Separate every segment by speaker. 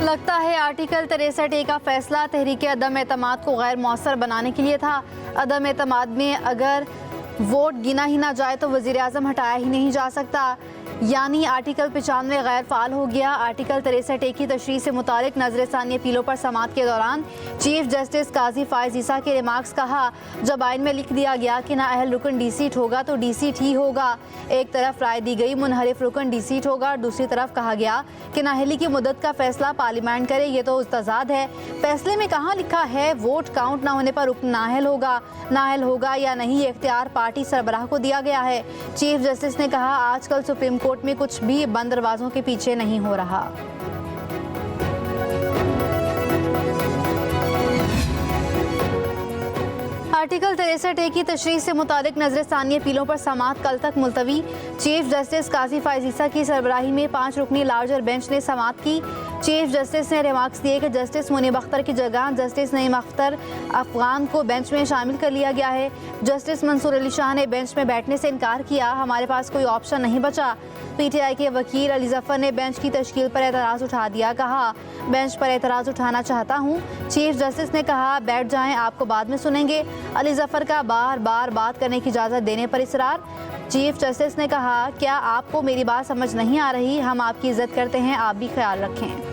Speaker 1: लगता है article 63A का फैसला तहरीक अदम एतमाद को गैर मौसर बनाने के लिए था। अदम एतमाद में अगर वोट गिना ही ना जाए तो वज़ीर आज़म हटाया ही नहीं जा सकता, यानी आर्टिकल 95 गैर फ़ाल हो गया। आर्टिकल 63A की तशरीह से मुतालिक नज़र-ए-सानी अपीलों पर समाअत के दौरान चीफ जस्टिस काजी फ़ाइज़ ईसा के रिमार्क्स कहा, जब आइन में लिख दिया गया कि नाअहल रुकन डी सीट होगा तो डी सीट ही होगा। एक तरफ राय दी गई मुनहरिफ रुकन डी सीट होगा और दूसरी तरफ कहा गया कि नाअहली की मुद्दत का फैसला पार्लियामेंट करे। ये तो तज़ाद है। फैसले में कहाँ लिखा है वोट काउंट ना होने पर रुकन नाअहल होगा या नहीं, ये इख्तियार पार्टी सरबराह को दिया गया है। चीफ जस्टिस ने कहा, आजकल सुप्रीम कोर्ट में कुछ भी बंद दरवाजों के पीछे नहीं हो रहा। आर्टिकल 63A की तशरीह से मुतालिक नज़र-ए-सानी अपीलों पर समाअत कल तक मुलतवी। चीफ जस्टिस काजी फ़ाइज़ ईसा की सरबराही में 5 रुकनी लार्जर बेंच ने समाअत की। चीफ जस्टिस ने रिमार्क्स दिए कि जस्टिस मुनीब अख्तर की जगह जस्टिस नईम अख्तर अफगान को बेंच में शामिल कर लिया गया है। जस्टिस मंसूर अली शाह ने बेंच में बैठने से इनकार किया, हमारे पास कोई ऑप्शन नहीं बचा। PTI के वकील अली जफ़र ने बेंच की तश्कील पर एतराज़ उठा दिया, कहा बेंच पर एतराज़ उठाना चाहता हूँ। चीफ जस्टिस ने कहा, बैठ जाएं, आपको बाद में सुनेंगे। अली जफ़र का बार बार बात करने की इजाज़त देने पर इसरार। चीफ जस्टिस ने कहा, क्या आपको मेरी बात समझ नहीं आ रही? हम आपकी इज्जत करते हैं, आप भी ख्याल रखें।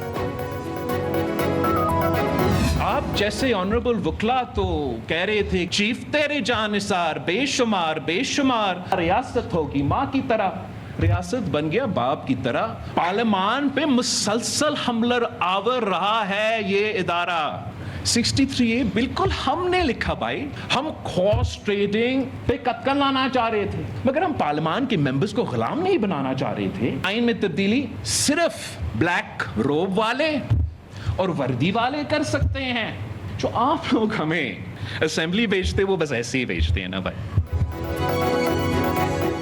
Speaker 2: आप जैसे ऑनरेबल वकला तो कह रहे थे चीफ तेरे जानिसार बेशुमार बेशुमार रियासत होगी माँ की तरह, रियासत बन गया बाप की तरह। पार्लियामान पे मुसलसल हमलर आवर रहा है ये इदारा। 63A बिल्कुल हमने लिखा भाई, हम हॉर्स ट्रेडिंग पे कत्ल लाना चाह रहे थे, मगर हम पार्लियामान के मेंबर्स को गुलाम नहीं बनाना चाह रहे थे। आइन में तब्दीली सिर्फ ब्लैक रोब वाले और वर्दी वाले कर सकते हैं। जो आप लोग हमें असेंबली भेजते वो बस ऐसे ही भेजते हैं ना भाई।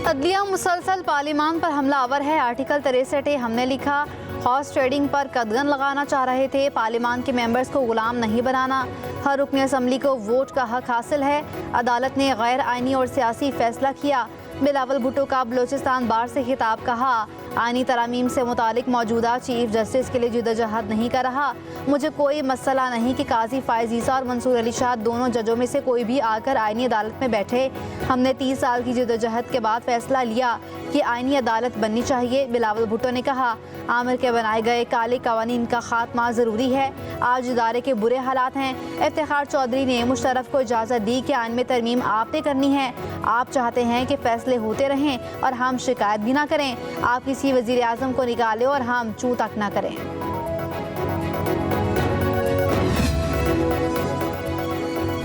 Speaker 1: अदलिया मुसलसल पार्लियामान पर हमलावर है। आर्टिकल 63A हमने लिखा, हॉर्स ट्रेडिंग पर कदगन लगाना चाह रहे थे। पार्लियामान के मेंबर्स को गुलाम नहीं बनाना, हर रुकन असम्बली को वोट का हक हासिल है। अदालत ने गैर आइनी और सियासी फैसला किया। बिलावल भुट्टो का बलोचिस्तान बार से खिताब, कहा आइनी तरामीम से मुतालिक मौजूदा चीफ जस्टिस के लिए जदोजहद नहीं कर रहा। मुझे कोई मसला नहीं कि काजी फ़ाइज़ ईसा और मंसूर अली शाह दोनों जजों में से कोई भी आकर आइनी अदालत में बैठे। हमने 30 साल की जदोजहद के बाद फैसला लिया कि आइनी अदालत बननी चाहिए। बिलावल भुट्टो ने कहा, आमिर के बनाए गए काले कवानीन का खात्मा ज़रूरी है। आज इदारे के बुरे हालात हैं। इफ्तिखार चौधरी ने मुशर्रफ को इजाज़त दी कि आइन में तरमीम आपने करनी है। आप चाहते हैं कि फैसले होते रहें और हम शिकायत भी ना करें। आप किसी वज़ीर आज़म को निकालें और हम चू तक ना करें।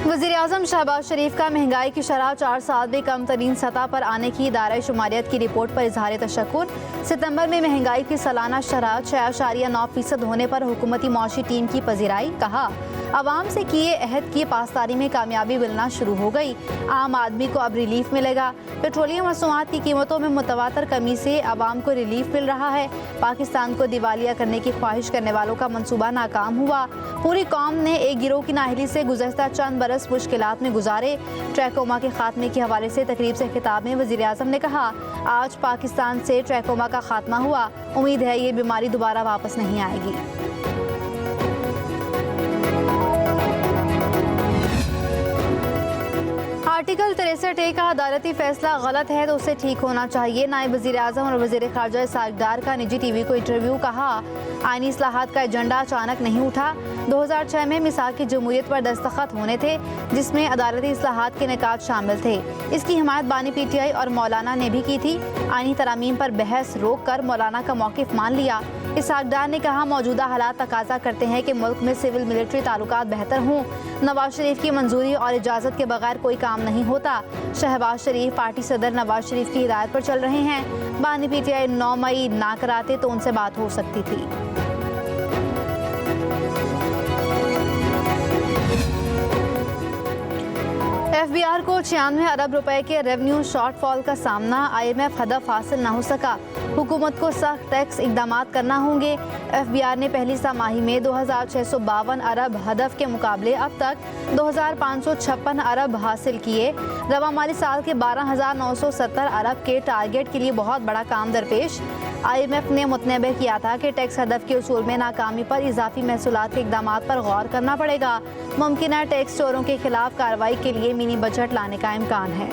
Speaker 1: वज़ीर आज़म शहबाज शरीफ का महंगाई की शरह 4 साल में कम तरीन सतह पर आने की इदारा शुमारियत की रिपोर्ट पर इजहार तशक्कुर। सितंबर में महंगाई की सालाना शरह 6.9% होने पर हुकूमती मौशी टीम की पजीराई। कहा, अवाम से किए अहद की पासदारी में कामयाबी मिलना शुरू हो गई। आम आदमी को अब रिलीफ मिलेगा। पेट्रोलियम मसनूआत की कीमतों में मुतवातर कमी से अवाम को रिलीफ मिल रहा है। पाकिस्तान को दिवालिया करने की ख्वाहिश करने वालों का मंसूबा नाकाम हुआ। पूरी कौम ने एक गिरोह की नाअहली से गुज़श्ता चंद बरस मुश्किलात में गुजारे। ट्रैकोमा के खात्मे के हवाले से तकरीब से खिताब में वज़ीर आज़म ने कहा, आज पाकिस्तान से ट्रैकोमा का खात्मा हुआ। उम्मीद है ये बीमारी दोबारा वापस नहीं आएगी। आर्टिकल 63A का अदालती फैसला गलत है तो उसे ठीक होना चाहिए। नायब वज़ीर आज़म और वज़ीर ख़ारजा इसाक डार का निजी टीवी को इंटरव्यू। कहा, आइनी इस्लाहात का एजेंडा अचानक नहीं उठा। 2006 में मिसाक की जमहूरियत पर दस्तखत होने थे, जिसमें अदालती इस्लाहात के निकात शामिल थे। इसकी हिमायत बानी PTI और मौलाना ने भी की थी। आइनी तरामीम पर बहस रोक कर मौलाना का मौक़िफ़ मान लिया। इसाक डार ने कहा, मौजूदा हालात तकाजा करते हैं कि मुल्क में सिविल मिलिट्री ताल्लुकात बेहतर हों। नवाज शरीफ की मंजूरी और इजाज़त के बगैर कोई काम नहीं होता। शहबाज शरीफ पार्टी सदर नवाज शरीफ की हिदायत पर चल रहे हैं। बानी PTI 9 मई ना कराते तो उनसे बात हो सकती थी। FBR को 96 अरब रुपए के रेवेन्यू शॉर्टफॉल का सामना। IMF हदफ हासिल न हो सका। हुकूमत को सख्त टैक्स इक़दाम करना होंगे। FBR ने पहली तिमाही में 2652 अरब हदफ के मुकाबले अब तक 2556 अरब हासिल किए। रवा माली साल के 12970 अरब के टारगेट के लिए बहुत बड़ा काम दरपेश। IMF ने मुतनबे किया था कि टैक्स हदफ के उसूल में नाकामी पर इजाफी महसूलात के इकदाम पर गौर करना पड़ेगा। मुमकिन है टैक्स चोरों के खिलाफ कार्रवाई के लिए मिनी बजट लाने का इम्कान है।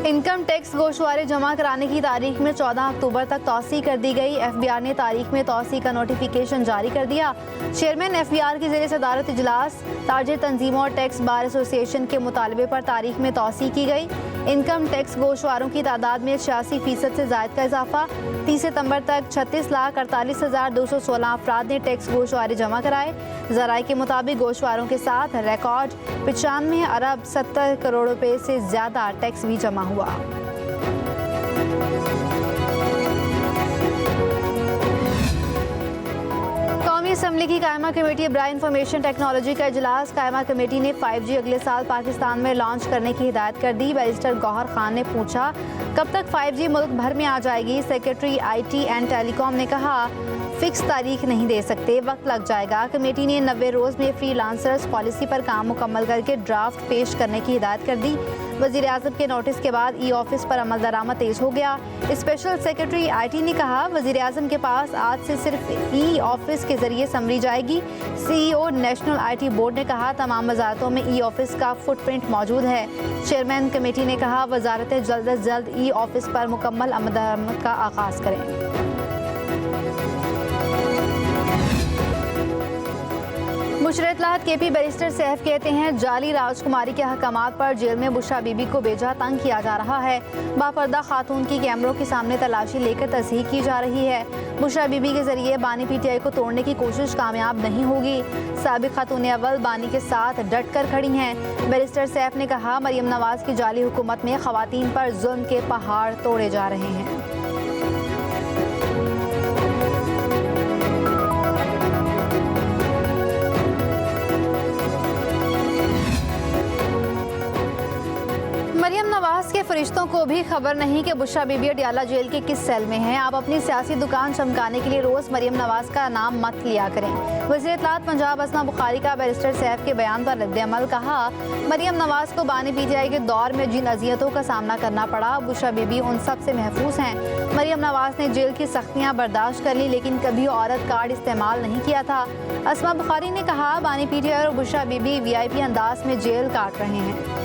Speaker 1: इनकम टैक्स गोशवारे जमा कराने की तारीख में 14 अक्टूबर तक तौसी कर दी गई। FBI ने तारीख में तौसी का नोटिफिकेशन जारी कर दिया। चेयरमैन FBR की ज़रिए सदारत इजलास ताजिर तंजीमों और टैक्स बार एसोसिएशन के मुतालबे पर तारीख में तौसी की गई। इनकम टैक्स गोशवारों की तादाद में 86% से ज़ायद का इजाफा। 30 सितंबर तक 36,48,216 अफराद ने टैक्स गोशवारे जमा कराए। ज़राए के मुताबिक गोशवारों के साथ रिकॉर्ड 95 अरब 70 करोड़ रुपए से ज़्यादा टैक्स भी जमा हुआ। कौमी असम्बली की कायमा कमेटी बराए इंफॉर्मेशन टेक्नोलॉजी का इजलास। कायमा कमेटी ने 5G अगले साल पाकिस्तान में लॉन्च करने की हिदायत कर दी। बैरिस्टर गौहर खान ने पूछा कब तक 5G मुल्क भर में आ जाएगी। सेक्रेटरी IT एंड टेलीकॉम ने कहा फिक्स तारीख नहीं दे सकते, वक्त लग जाएगा। कमेटी ने 90 रोज़ में फ्रीलांसर्स पॉलिसी पर काम मुकम्मल करके ड्राफ्ट पेश करने की हिदायत कर दी। वज़ीर आज़म के नोटिस के बाद E-ऑफिस पर अमल दरामद तेज़ हो गया। स्पेशल सेक्रेटरी IT ने कहा वज़ीर आज़म के पास आज से सिर्फ E-ऑफिस के जरिए समरी जाएगी। CEO नेशनल IT बोर्ड ने कहा तमाम वजारतों में E-ऑफिस का फुटप्रिंट मौजूद है। चेयरमैन कमेटी ने कहा वजारतें जल्द अज जल्द E-ऑफिस पर मुकम्मल अमल दरामद का आगाज़ करें। मुशर्रत लाहत KP बैरिस्टर सैफ कहते हैं जाली राजकुमारी के अहकामात पर जेल में बुशरा बीबी को बेजा तंग किया जा रहा है। बापर्दा खातून की कैमरों के सामने तलाशी लेकर तस्दीक की जा रही है। बुशरा बीबी के जरिए बानी PTI को तोड़ने की कोशिश कामयाब नहीं होगी। साबिक खातून अव्वल बानी के साथ डट कर खड़ी हैं। बैरिस्टर सैफ ने कहा मरियम नवाज की जाली हुकूमत में खवातीन पर जुल्म के पहाड़ तोड़े जा रहे हैं। मरियम नवाज के फरिश्तों को भी खबर नहीं कि बुशरा बीबी अडयाला जेल के किस सेल में हैं। आप अपनी सियासी दुकान चमकाने के लिए रोज़ मरियम नवाज का नाम मत लिया करें। वज़ीर इत्तलात पंजाब असमा बुखारी का बैरिस्टर सैफ के बयान पर रद्द-ए-अमल। कहा मरियम नवाज को बानी PTI के दौर में जिन अजियतों का सामना करना पड़ा बुशरा बीबी उन सब से महफूज हैं। मरियम नवाज ने जेल की सख्तियाँ बर्दाश्त कर ली लेकिन कभी औरत कार्ड इस्तेमाल नहीं किया था। असमा बुखारी ने कहा बानी PTI और बुशरा बीबी VIP अंदाज में जेल काट रहे हैं।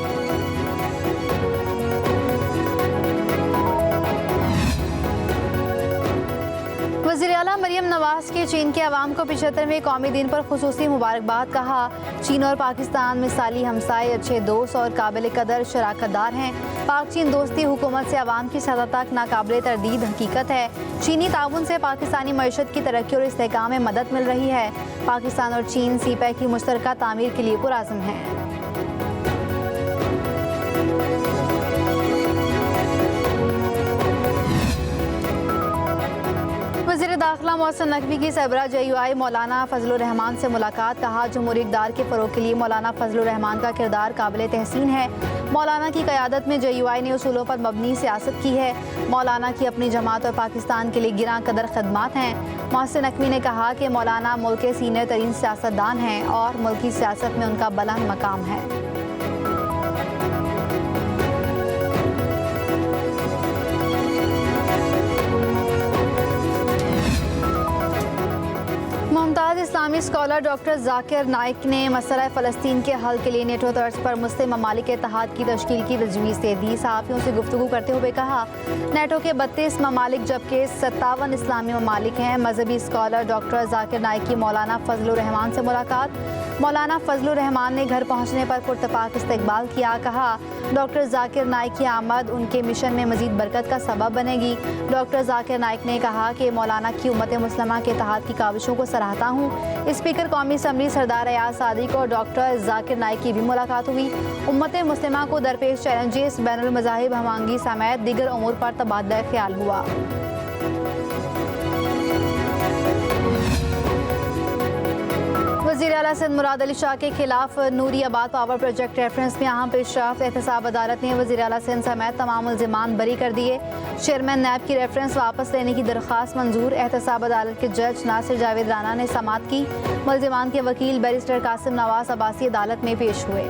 Speaker 1: वज़ीर आला मरियम नवाज के चीन के अवाम को 75वें कौमी दिन पर खुसूसी मुबारकबाद। कहा चीन और पाकिस्तान मिसाली हमसाए, अच्छे दोस्त और काबिल कदर शराकतदार हैं। पाक चीन दोस्ती हुकूमत से अवाम की सतह तक नाकाबिल तरदीद हकीकत है। चीनी ताउन से पाकिस्तानी मईशत की तरक्की और इस्तेहकाम में मदद मिल रही है। पाकिस्तान और चीन CPEC की मुश्तरका तामीर के लिए पुरअज़्म हैं। वज़ीर दाखिला मोहसिन नकवी की सरबराह JUI मौलाना फजलुर रहमान से मुलाकात। कहा जमहूरी इक़्तिदार के फ़रोग़ के लिए मौलाना फजलुर रहमान का किरदार काबिल तहसीन है। मौलाना की क़यादत में JUI ने उसूलों पर मबनी सियासत की है। मौलाना की अपनी जमात और पाकिस्तान के लिए गिरां कदर खदमात हैं। मोहसिन नकवी ने कहा कि मौलाना मुल्क के सीनियर तरीन सियासतदान हैं और मुल्क की सियासत में उनका बुलंद मकाम है। मुमताज़ इस्लामी स्कॉलर डॉक्टर जाकिर नाइक ने मसला फ़लस्तीन के हल के लिए नेटो तर्ज पर मुस्लिम ममालिक इत्तेहाद की तश्कील की तजवीज़ दे दी। सहाफ़ियों से गुफ्तगू करते हुए कहा नेटो के 32 ममालिक जबकि 57 इस्लामी ममालिक हैं। मजहबी स्कॉलर डॉक्टर जाकिर नाइक की मौलाना फजलुर रहमान से मुलाकात। मौलाना फजलुर रहमान ने घर पहुँचने पर पुरतपाक इस्तकबाल किया। कहा डॉक्टर जाकिर नाइक की आमद उनके मिशन में मज़ीद बरकत का सबब बनेगी। डॉक्टर जाकिर नाइक ने कहा कि मौलाना की उम्मत मुस्लिमा के इत्तेहाद की काविशों को सराहता हूँ। स्पीकर कौमी असम्बली सरदार अयाज सादिक और डॉक्टर जाकिर नाइक की भी मुलाकात हुई। उम्मत मुस्लिमा को दरपेश चैलेंजेस, बैनुल मज़ाहिब हमआहंगी समेत दीगर उमूर पर तबादला ख्याल हुआ। वज़ीर आला सिंध मुराद अली शाह के खिलाफ नूरी आबाद पावर प्रोजेक्ट रेफरेंस में अहम पेशरफ्त। एहतसाब अदालत ने वज़ीर आला सिंध समेत तमाम मुल्ज़िमान बरी कर दिए। चेयरमैन नैब की रेफरेंस वापस लेने की दरख्वास्त मंजूर। एहतसाब अदालत के जज नासिर जावेद राना ने समाअत की। मुल्ज़िमान के वकील बैरिस्टर कासिम नवाज अब्बासी अदालत में पेश हुए।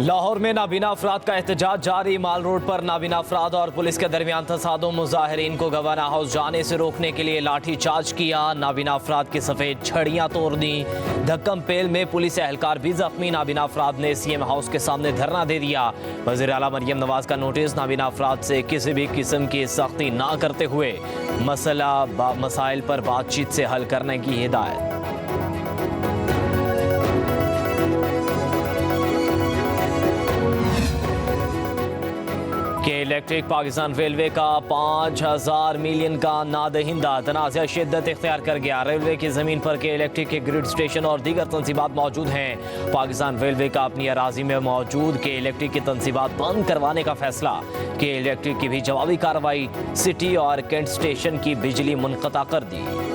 Speaker 3: लाहौर में नाबीना अफराद का एहतजाज जारी। माल रोड पर नाबीना अफराद और पुलिस के दरमियान तसादुम। मुजाहिरीन को गवर्नर हाउस जाने से रोकने के लिए लाठी चार्ज किया। नाबीना अफराद की सफ़ेद छड़ियाँ तोड़ दी। धक्कम पेल में पुलिस एहलकार भी जख्मी। नाबीना अफराद ने सीएम हाउस के सामने धरना दे दिया। वज़ीर आला मरियम नवाज का नोटिस। नाबीना अफराद से किसी भी किस्म की सख्ती ना करते हुए मसाइल पर बातचीत से हल करने की हिदायत। के इलेक्ट्रिक पाकिस्तान रेलवे का 5000 मिलियन का नादहिंदा। तनाज़ा शिद्दत इख्तियार कर गया। रेलवे की ज़मीन पर के इलेक्ट्रिक के ग्रिड स्टेशन और दीगर तंसीबात मौजूद हैं। पाकिस्तान रेलवे का अपनी अराजी में मौजूद के इलेक्ट्रिक की तंसीबात बंद करवाने का फैसला। के इलेक्ट्रिक की भी जवाबी कार्रवाई। सिटी और कैंट स्टेशन की बिजली मुनक़ता कर दी।